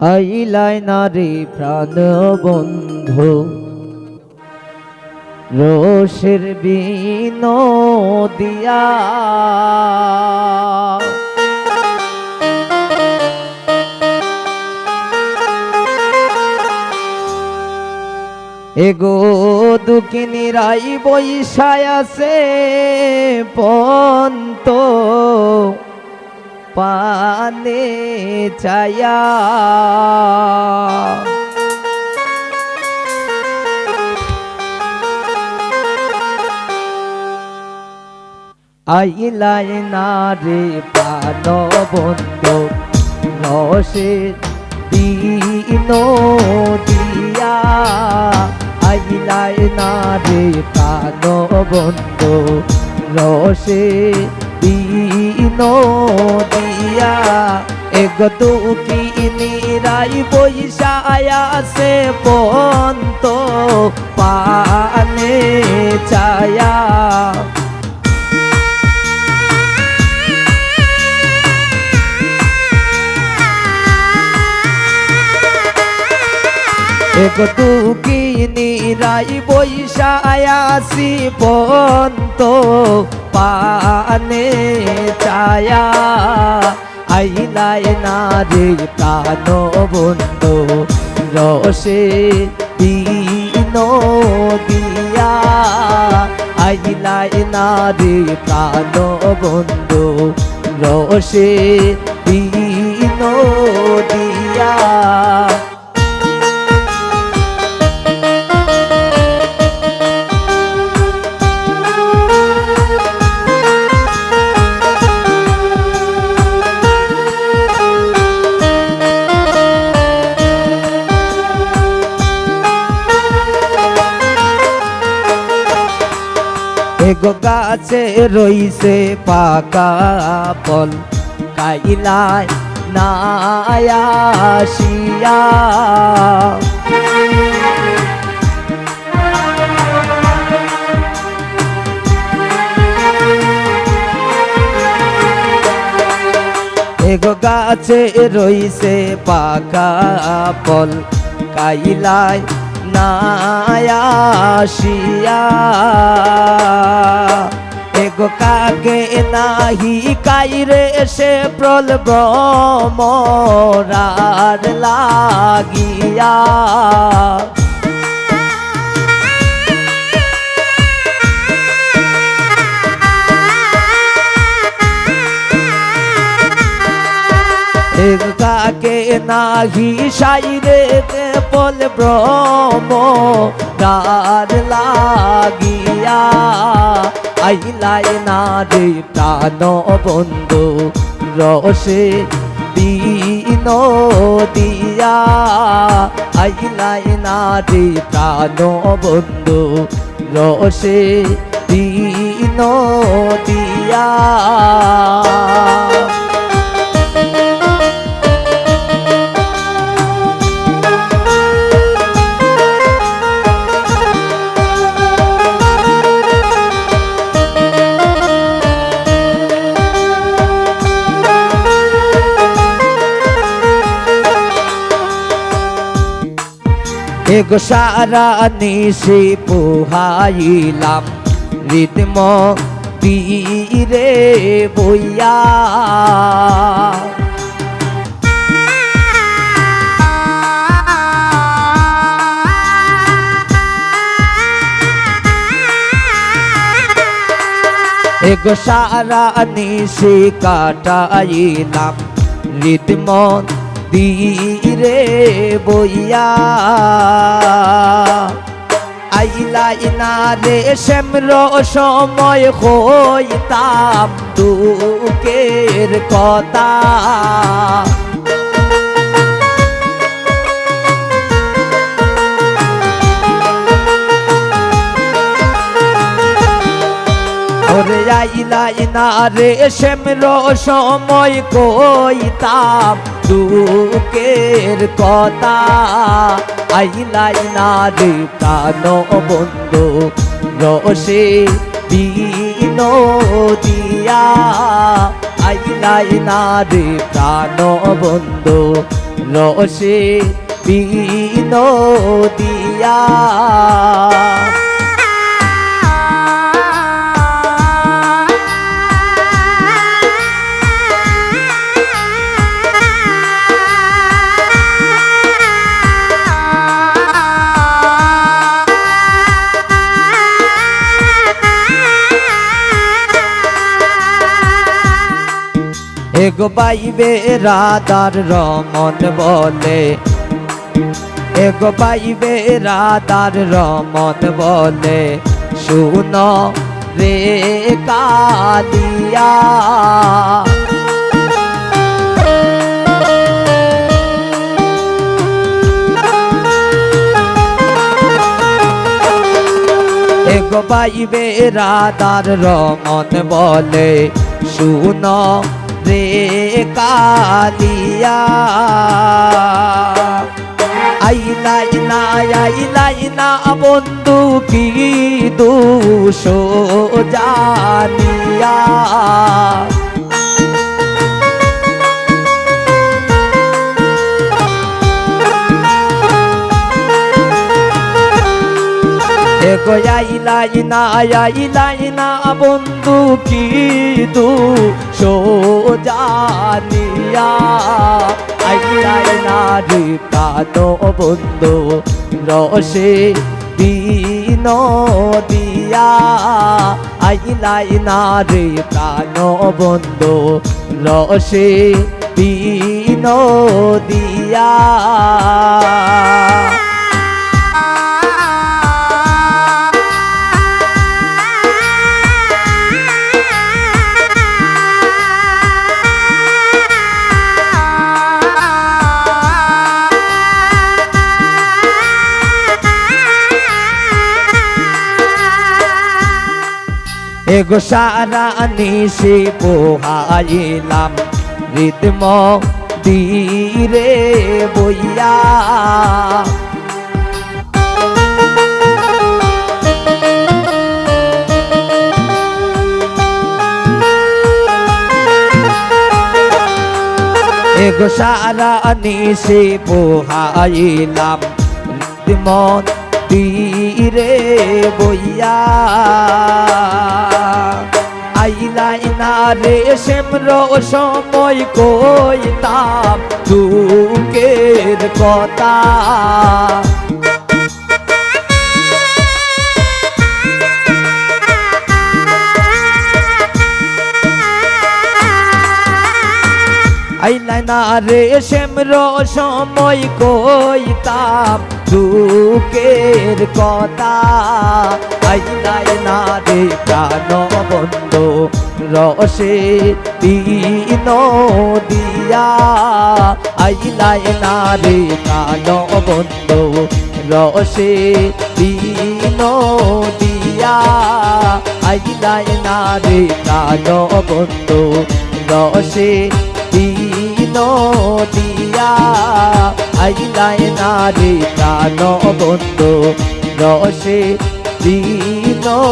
আইলাই না রে প্রাণ বন্ধু রোষের বিনোদিয়া এগো দুঃখিনী রাই বৈশায় আছে পন্ত পানে চায়া আইলাই না রে প্রাণ বন্ধু রসের বিনোদিয়া আইলাই না রে প্রাণ বন্ধু রসের বিনোদিয়া এগো দুঃখিনী রাই বৈশায় আছে পন্ত পানে চায়া এগো দুঃখিনী রাই বৈশায় আসি পন্ত পানে চায়া আইলাই না রে প্রাণ বন্ধু রসে বিনোদিয়া আইলাই না রে প্রাণ বন্ধু রসে বিনোদিয়া এগো গাছে রইছে পাকা ফল খাইলাই না আসিয়া এগো গাছে রইছে পাকা ফল খাইলাই না আসিয়া এগো কাকে নাহি কাইরে সে প্রলভ্রমরার লাগিয়া কাকে নাহি সাইরে পল ভ্রমরার লাগিয়া আইলাই না রে প্রাণ বন্ধু রসে বিনোদিয়া আইলাই না রে প্রাণ বন্ধু রসে বিনোদিয়া এগো সারা নিশি পোহাইলাম রিদম তীরে বইয়া এগো সারা নিশি কাটাইলাম রিদম ধীরে বইয়া আইলাই না রে শ্যামর সময় হইতাম দুঃখের কথা ওরে আইলাই না রে শ্যামর সময় কইতাম দুঃখের কথা আইলাই না রে প্রাণ বন্ধু রসে বিনোদিয়া আইলাই না রে প্রাণ বন্ধু রসে বিনোদিয়া। এগো পাইবে রাধার রমন বলে, এগো পাইবে রাধার রমন বলে, শুনো রে কালিয়া। এগো পাইবে রাধার রমন বলে, শুনো রে কালিয়া। আইলাই না আইলাই না বন্ধু কি দোষ জানিয়া। এগো আইলাই না বন্ধু কি দোষ জানিয়া। আইলাই না রে প্রাণ বন্ধু রসে বিনোদিয়া। আইলাই না রে প্রাণ বন্ধু রসে বিনোদিয়া। এগো সারা নিশি পোহাইলাম রিদম ধীরে বইয়া। এগো সারা নিশি পোহাইলাম রিদম ধীরে বইয়া। আইলাই না রে শ্যামর সময় কইতাম দুঃখের কথা। আইলাই না রে শ্যামর সময় কইতাম দুঃখের কথা। আইলাই না রে প্রাণ বন্ধু রসে বিনোদিয়া। আইলাই না রে প্রাণ বন্ধু রসে বিনোদিয়া। আইলাই না রে প্রাণ বন্ধু রসে বিনোদিয়া। আইলাই না রে প্রাণ বন্ধু রসে বিনোদিয়া।